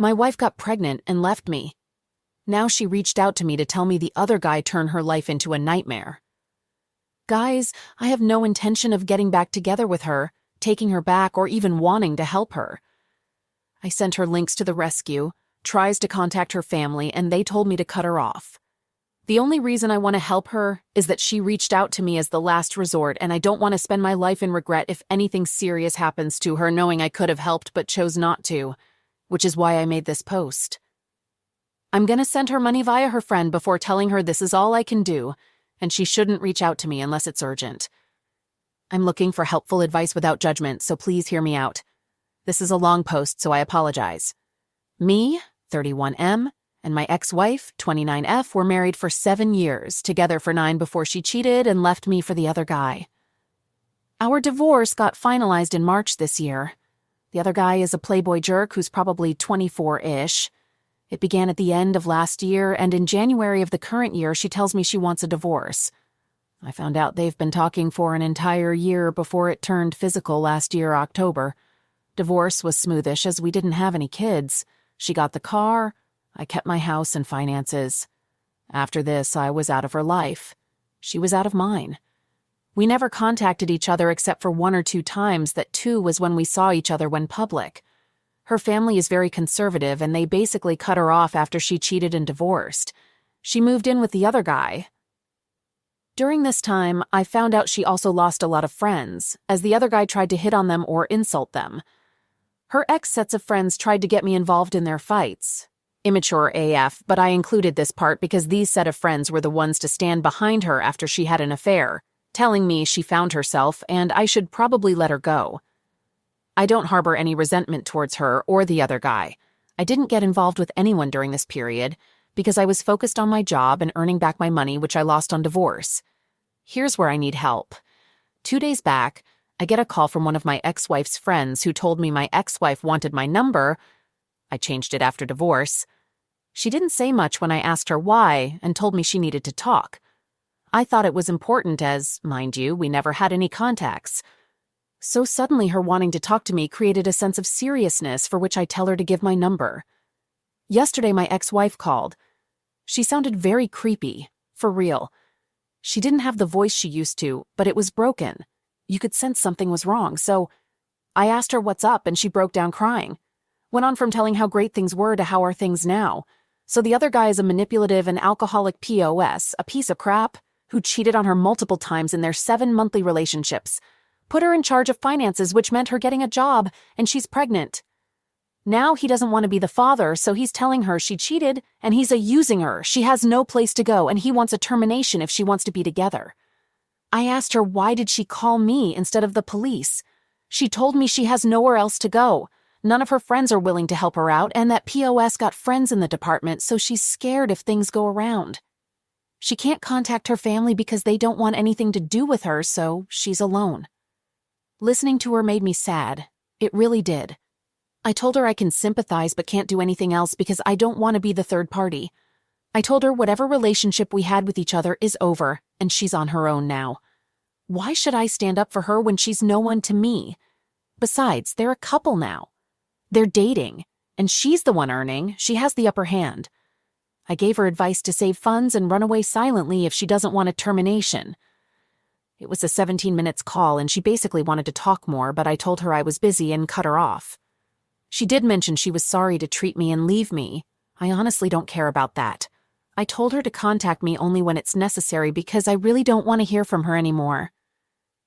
My wife got pregnant and left me. Now she reached out to me to tell me the other guy turned her life into a nightmare. Guys, I have no intention of getting back together with her, taking her back, or even wanting to help her. I sent her links to the rescue, tries to contact her family, and they told me to cut her off. The only reason I want to help her is that she reached out to me as the last resort, and I don't want to spend my life in regret if anything serious happens to her, knowing I could have helped but chose not to, which is why I made this post. I'm gonna send her money via her friend before telling her this is all I can do, and she shouldn't reach out to me unless it's urgent. I'm looking for helpful advice without judgment, so please hear me out. This is a long post, so I apologize. Me, 31M, and my ex-wife, 29F, were married for 7 years, together for 9 before she cheated and left me for the other guy. Our divorce got finalized in March this year. The other guy is a playboy jerk who's probably 24-ish. It began at the end of last year, and in January of the current year, she tells me she wants a divorce. I found out they've been talking for an entire year before it turned physical last year, October. Divorce was smoothish as we didn't have any kids. She got the car. I kept my house and finances. After this, I was out of her life. She was out of mine. We never contacted each other except for 1 or 2 times. That 2 was when we saw each other when public. Her family is very conservative, and they basically cut her off after she cheated and divorced. She moved in with the other guy. During this time, I found out she also lost a lot of friends, as the other guy tried to hit on them or insult them. Her ex-sets of friends tried to get me involved in their fights. Immature AF, but I included this part because these set of friends were the ones to stand behind her after she had an affair, telling me she found herself and I should probably let her go. I don't harbor any resentment towards her or the other guy. I didn't get involved with anyone during this period because I was focused on my job and earning back my money, which I lost on divorce. Here's where I need help. 2 days back, I get a call from one of my ex-wife's friends who told me my ex-wife wanted my number. I changed it after divorce. She didn't say much when I asked her why and told me she needed to talk. I thought it was important as, mind you, we never had any contacts. So suddenly her wanting to talk to me created a sense of seriousness for which I tell her to give my number. Yesterday my ex-wife called. She sounded very creepy, for real. She didn't have the voice she used to, but it was broken. You could sense something was wrong, so I asked her what's up and she broke down crying. Went on from telling how great things were to how are things now. So the other guy is a manipulative and alcoholic POS, a piece of crap, who cheated on her multiple times in their 7 monthly relationships. Put her in charge of finances, which meant her getting a job, and she's pregnant. Now he doesn't want to be the father, so he's telling her she cheated, and he's using her. She has no place to go, and he wants a termination if she wants to be together. I asked her why did she call me instead of the police. She told me she has nowhere else to go. None of her friends are willing to help her out, and that POS got friends in the department, so she's scared if things go around. She can't contact her family because they don't want anything to do with her, so she's alone. Listening to her made me sad. It really did. I told her I can sympathize but can't do anything else because I don't want to be the third party. I told her whatever relationship we had with each other is over, and she's on her own now. Why should I stand up for her when she's no one to me? Besides, they're a couple now. They're dating, and she's the one earning. She has the upper hand. I gave her advice to save funds and run away silently if she doesn't want a termination. It was a 17 minutes call, and she basically wanted to talk more, but I told her I was busy and cut her off. She did mention she was sorry to treat me and leave me. I honestly don't care about that. I told her to contact me only when it's necessary because I really don't want to hear from her anymore.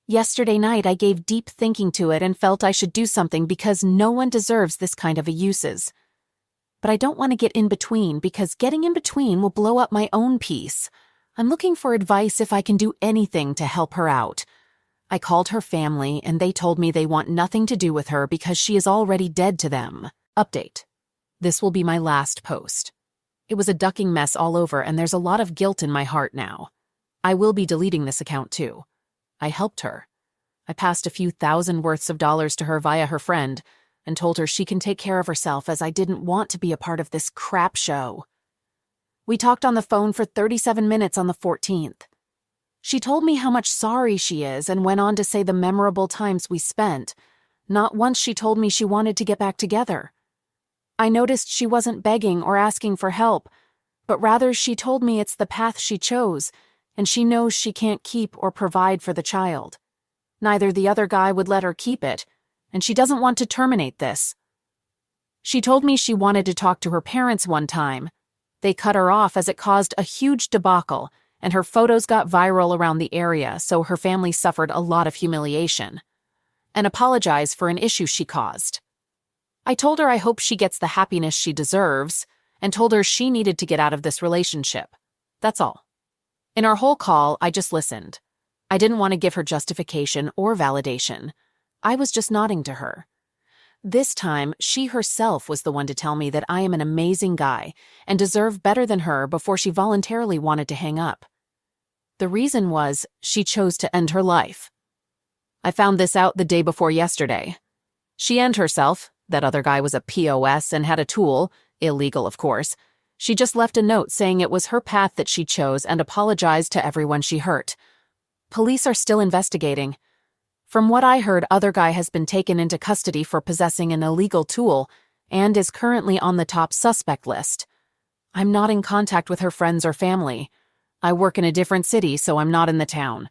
Yesterday night I gave deep thinking to it and felt I should do something because no one deserves this kind of uses. But I don't want to get in between because getting in between will blow up my own peace. I'm looking for advice if I can do anything to help her out. I called her family and they told me they want nothing to do with her because she is already dead to them. Update. This will be my last post. It was a ducking mess all over and there's a lot of guilt in my heart now. I will be deleting this account too. I helped her. I passed a few thousand worths of dollars to her via her friend and told her she can take care of herself as I didn't want to be a part of this crap show. We talked on the phone for 37 minutes on the 14th. She told me how much sorry she is and went on to say the memorable times we spent. Not once she told me she wanted to get back together. I noticed she wasn't begging or asking for help, but rather she told me it's the path she chose, and she knows she can't keep or provide for the child. Neither the other guy would let her keep it, and she doesn't want to terminate this. She told me she wanted to talk to her parents one time. They cut her off as it caused a huge debacle, and her photos got viral around the area, so her family suffered a lot of humiliation. And apologized for an issue she caused. I told her I hope she gets the happiness she deserves, and told her she needed to get out of this relationship. That's all. In our whole call, I just listened. I didn't want to give her justification or validation. I was just nodding to her. This time, she herself was the one to tell me that I am an amazing guy and deserve better than her before she voluntarily wanted to hang up. The reason was she chose to end her life. I found this out the day before yesterday. She and herself, that other guy was a POS and had a tool, illegal of course. She just left a note saying it was her path that she chose and apologized to everyone she hurt. Police are still investigating. From what I heard, other guy has been taken into custody for possessing an illegal tool and is currently on the top suspect list. I'm not in contact with her friends or family. I work in a different city, so I'm not in the town.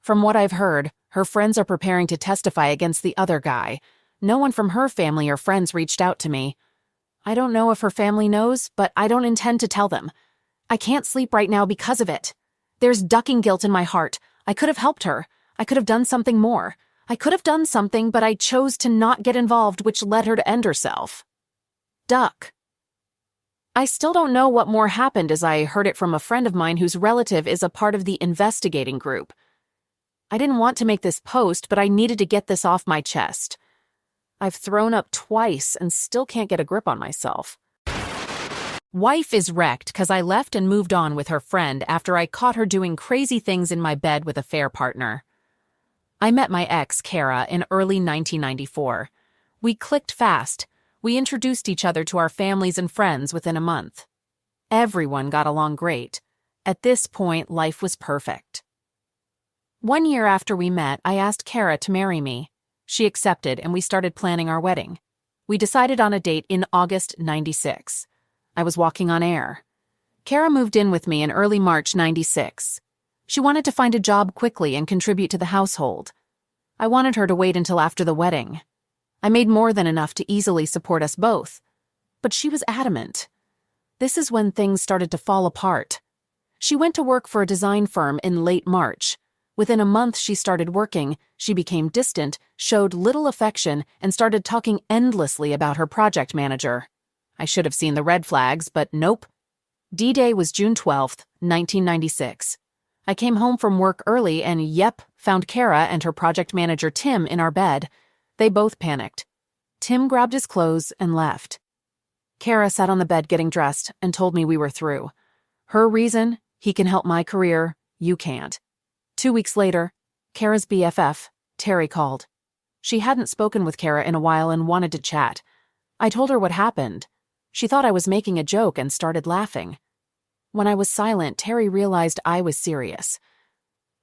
From what I've heard, her friends are preparing to testify against the other guy. No one from her family or friends reached out to me. I don't know if her family knows, but I don't intend to tell them. I can't sleep right now because of it. There's ducking guilt in my heart. I could have helped her. I could have done something more. I could have done something, but I chose to not get involved, which led her to end herself. Duck. I still don't know what more happened, as I heard it from a friend of mine whose relative is a part of the investigating group. I didn't want to make this post, but I needed to get this off my chest. I've thrown up twice and still can't get a grip on myself. Wife is wrecked because I left and moved on with her friend after I caught her doing crazy things in my bed with a fair partner. I met my ex, Kara, in early 1994. We clicked fast. We introduced each other to our families and friends within a month. Everyone got along great. At this point, life was perfect. 1 year after we met, I asked Kara to marry me. She accepted, and we started planning our wedding. We decided on a date in August '96. I was walking on air. Kara moved in with me in early March '96. She wanted to find a job quickly and contribute to the household. I wanted her to wait until after the wedding. I made more than enough to easily support us both. But she was adamant. This is when things started to fall apart. She went to work for a design firm in late March. Within a month she started working, she became distant, showed little affection, and started talking endlessly about her project manager. I should have seen the red flags, but nope. D-Day was June 12th, 1996. I came home from work early and, found Kara and her project manager Tim in our bed. They both panicked. Tim grabbed his clothes and left. Kara sat on the bed getting dressed and told me we were through. Her reason, he can help my career, you can't. 2 weeks later, Kara's BFF, Terry, called. She hadn't spoken with Kara in a while and wanted to chat. I told her what happened. She thought I was making a joke and started laughing. When I was silent, Terry realized I was serious.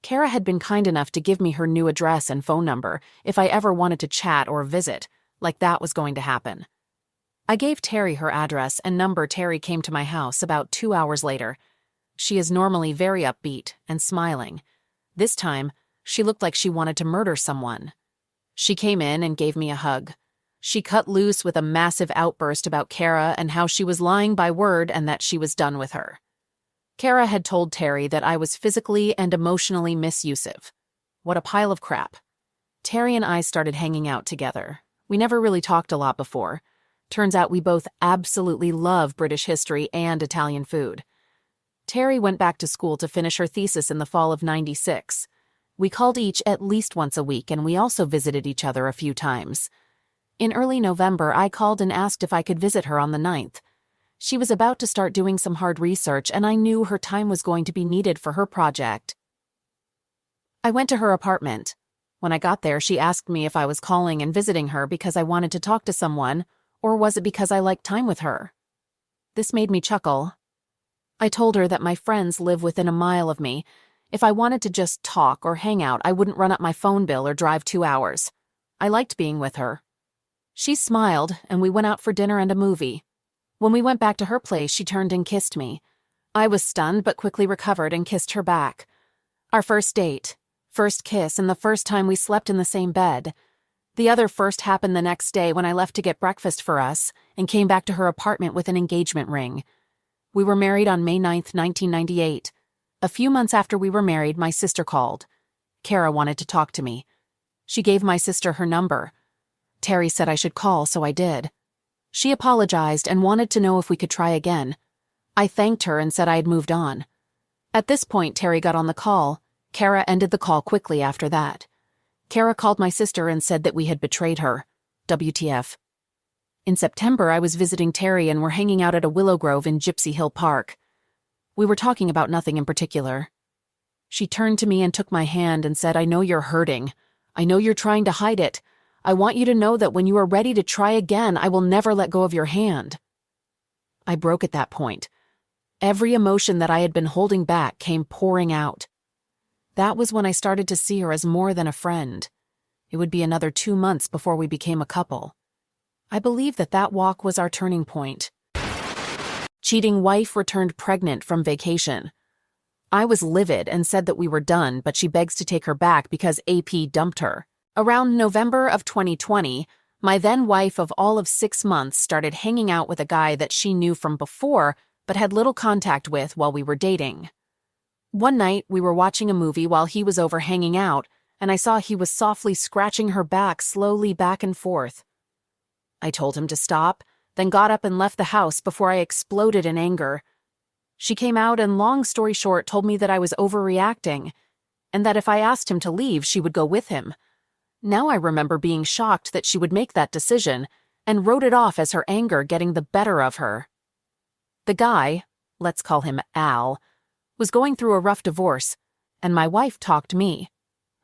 Kara had been kind enough to give me her new address and phone number if I ever wanted to chat or visit, like that was going to happen. I gave Terry her address and number. Terry came to my house about 2 hours later. She is normally very upbeat and smiling. This time, she looked like she wanted to murder someone. She came in and gave me a hug. She cut loose with a massive outburst about Kara and how she was lying by word and that she was done with her. Kara had told Terry that I was physically and emotionally misabusive. What a pile of crap. Terry and I started hanging out together. We never really talked a lot before. Turns out we both absolutely love British history and Italian food. Terry went back to school to finish her thesis in the fall of '96. We called each at least once a week, and we also visited each other a few times. In early November, I called and asked if I could visit her on the 9th. She was about to start doing some hard research, and I knew her time was going to be needed for her project. I went to her apartment. When I got there, she asked me if I was calling and visiting her because I wanted to talk to someone, or was it because I liked time with her? This made me chuckle. I told her that my friends live within a mile of me. If I wanted to just talk or hang out, I wouldn't run up my phone bill or drive 2 hours. I liked being with her. She smiled, and we went out for dinner and a movie. When we went back to her place, she turned and kissed me. I was stunned but quickly recovered and kissed her back. Our first date, first kiss, and the first time we slept in the same bed. The other first happened the next day when I left to get breakfast for us and came back to her apartment with an engagement ring. We were married on May 9th, 1998. A few months after we were married, my sister called. Kara wanted to talk to me. She gave my sister her number. Terry said I should call, so I did. She apologized and wanted to know if we could try again. I thanked her and said I had moved on. At this point, Terry got on the call. Kara ended the call quickly after that. Kara called my sister and said that we had betrayed her. WTF. In September, I was visiting Terry and were hanging out at a willow grove in Gypsy Hill Park. We were talking about nothing in particular. She turned to me and took my hand and said, "I know you're hurting. I know you're trying to hide it. I want you to know that when you are ready to try again, I will never let go of your hand." I broke at that point. Every emotion that I had been holding back came pouring out. That was when I started to see her as more than a friend. It would be another 2 months before we became a couple. I believe that walk was our turning point. Cheating wife returned pregnant from vacation. I was livid and said that we were done, but she begs to take her back because AP dumped her. Around November of 2020, my then wife of all of 6 months started hanging out with a guy that she knew from before but had little contact with while we were dating. One night, we were watching a movie while he was over hanging out, and I saw he was softly scratching her back slowly back and forth. I told him to stop, then got up and left the house before I exploded in anger. She came out and, long story short, told me that I was overreacting, and that if I asked him to leave, she would go with him. Now I remember being shocked that she would make that decision, and wrote it off as her anger getting the better of her. The guy, let's call him Al, was going through a rough divorce, and my wife talked me,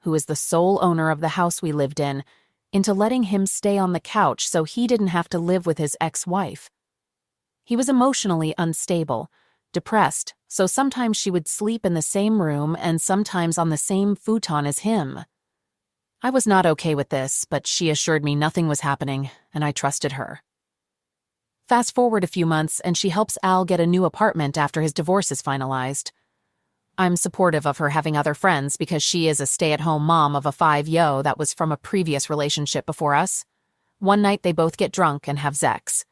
who is the sole owner of the house we lived in, into letting him stay on the couch so he didn't have to live with his ex-wife. He was emotionally unstable, depressed, so sometimes she would sleep in the same room and sometimes on the same futon as him. I was not okay with this, but she assured me nothing was happening, and I trusted her. Fast forward a few months, and she helps Al get a new apartment after his divorce is finalized. I'm supportive of her having other friends because she is a stay-at-home mom of a 5-yo that was from a previous relationship before us. One night they both get drunk and have sex.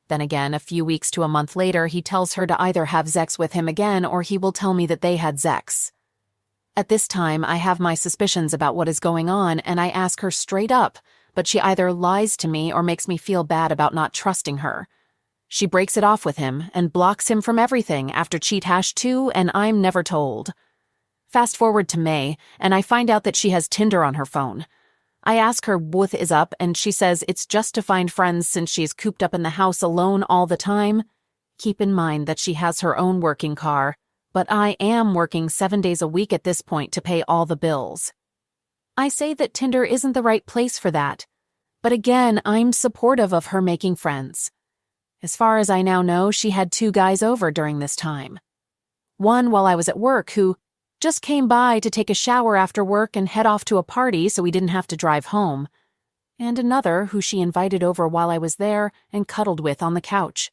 Then again, a few weeks to a month later, he tells her to either have sex with him again or he will tell me that they had sex. At this time, I have my suspicions about what is going on, and I ask her straight up, but she either lies to me or makes me feel bad about not trusting her. She breaks it off with him and blocks him from everything after cheat #2, and I'm never told. Fast forward to May, and I find out that she has Tinder on her phone. I ask her what is up, and she says it's just to find friends since she's cooped up in the house alone all the time. Keep in mind that she has her own working car, but I am working 7 days a week at this point to pay all the bills. I say that Tinder isn't the right place for that, but again, I'm supportive of her making friends. As far as I now know, she had 2 guys over during this time. One while I was at work who just came by to take a shower after work and head off to a party so we didn't have to drive home, and another who she invited over while I was there and cuddled with on the couch.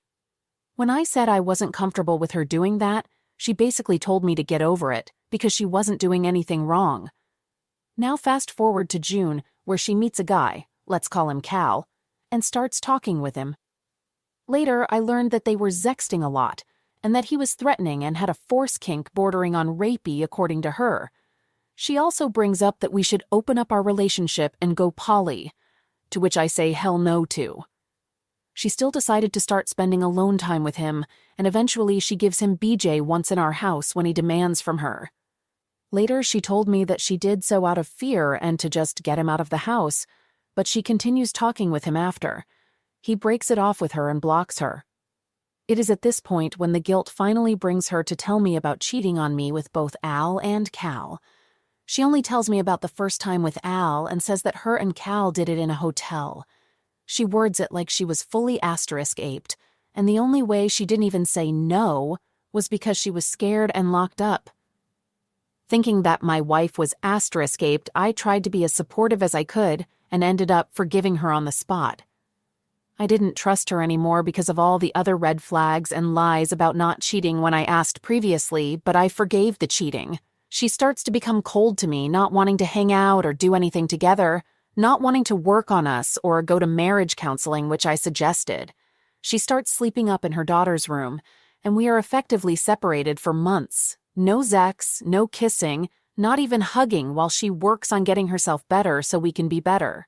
When I said I wasn't comfortable with her doing that, she basically told me to get over it because she wasn't doing anything wrong. Now fast forward to June, where she meets a guy, let's call him Cal, and starts talking with him. Later, I learned that they were sexting a lot, and that he was threatening and had a force kink bordering on rapey according to her. She also brings up that we should open up our relationship and go poly, to which I say hell no to. She still decided to start spending alone time with him, and eventually she gives him BJ once in our house when he demands from her. Later, she told me that she did so out of fear and to just get him out of the house, but she continues talking with him after. He breaks it off with her and blocks her. It is at this point when the guilt finally brings her to tell me about cheating on me with both Al and Cal. She only tells me about the first time with Al and says that her and Cal did it in a hotel. She words it like she was fully *aped, and the only way she didn't even say no was because she was scared and locked up. Thinking that my wife was *aped, I tried to be as supportive as I could and ended up forgiving her on the spot. I didn't trust her anymore because of all the other red flags and lies about not cheating when I asked previously, but I forgave the cheating. She starts to become cold to me, not wanting to hang out or do anything together, not wanting to work on us or go to marriage counseling, which I suggested. She starts sleeping up in her daughter's room, and we are effectively separated for months. No sex, no kissing, not even hugging while she works on getting herself better so we can be better.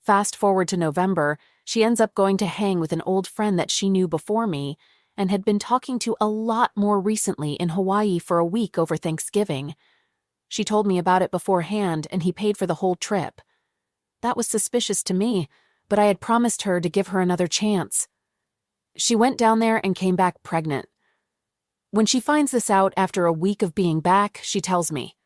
Fast forward to November, she ends up going to hang with an old friend that she knew before me and had been talking to a lot more recently in Hawaii for a week over Thanksgiving. She told me about it beforehand, and he paid for the whole trip. That was suspicious to me, but I had promised her to give her another chance. She went down there and came back pregnant. When she finds this out after a week of being back, she tells me.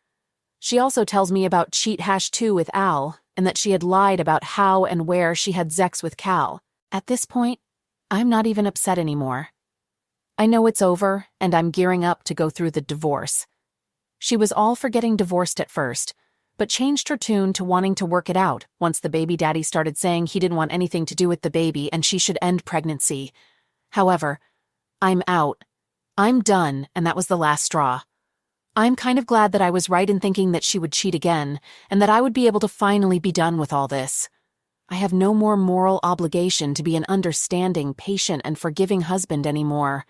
She also tells me about cheat-2 with Al, and that she had lied about how and where she had sex with Cal. At this point, I'm not even upset anymore. I know it's over, and I'm gearing up to go through the divorce. She was all for getting divorced at first, but changed her tune to wanting to work it out once the baby daddy started saying he didn't want anything to do with the baby and she should end pregnancy. However, I'm out. I'm done, and that was the last straw. I'm kind of glad that I was right in thinking that she would cheat again, and that I would be able to finally be done with all this. I have no more moral obligation to be an understanding, patient, and forgiving husband anymore.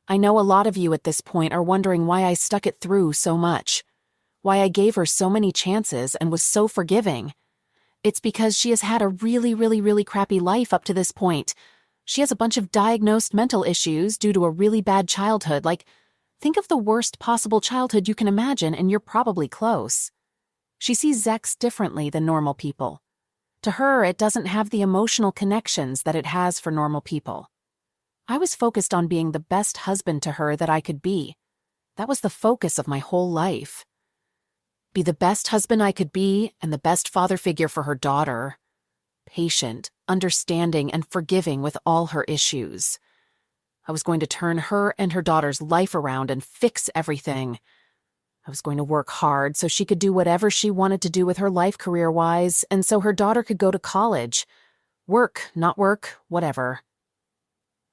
I know a lot of you at this point are wondering why I stuck it through so much, why I gave her so many chances and was so forgiving. It's because she has had a really crappy life up to this point. She has a bunch of diagnosed mental issues due to a really bad childhood. Think of the worst possible childhood you can imagine, and you're probably close. She sees sex differently than normal people. To her, it doesn't have the emotional connections that it has for normal people. I was focused on being the best husband to her that I could be. That was the focus of my whole life. Be the best husband I could be and the best father figure for her daughter. Patient, understanding, and forgiving with all her issues. I was going to turn her and her daughter's life around and fix everything. I was going to work hard so she could do whatever she wanted to do with her life career-wise, and so her daughter could go to college. Work, not work, whatever.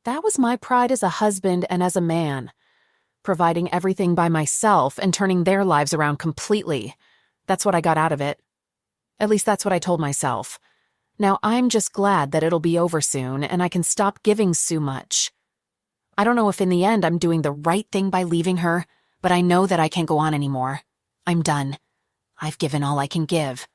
That was my pride as a husband and as a man. Providing everything by myself and turning their lives around completely. That's what I got out of it. At least that's what I told myself. Now I'm just glad that it'll be over soon and I can stop giving Sue much. I don't know if in the end I'm doing the right thing by leaving her, but I know that I can't go on anymore. I'm done. I've given all I can give.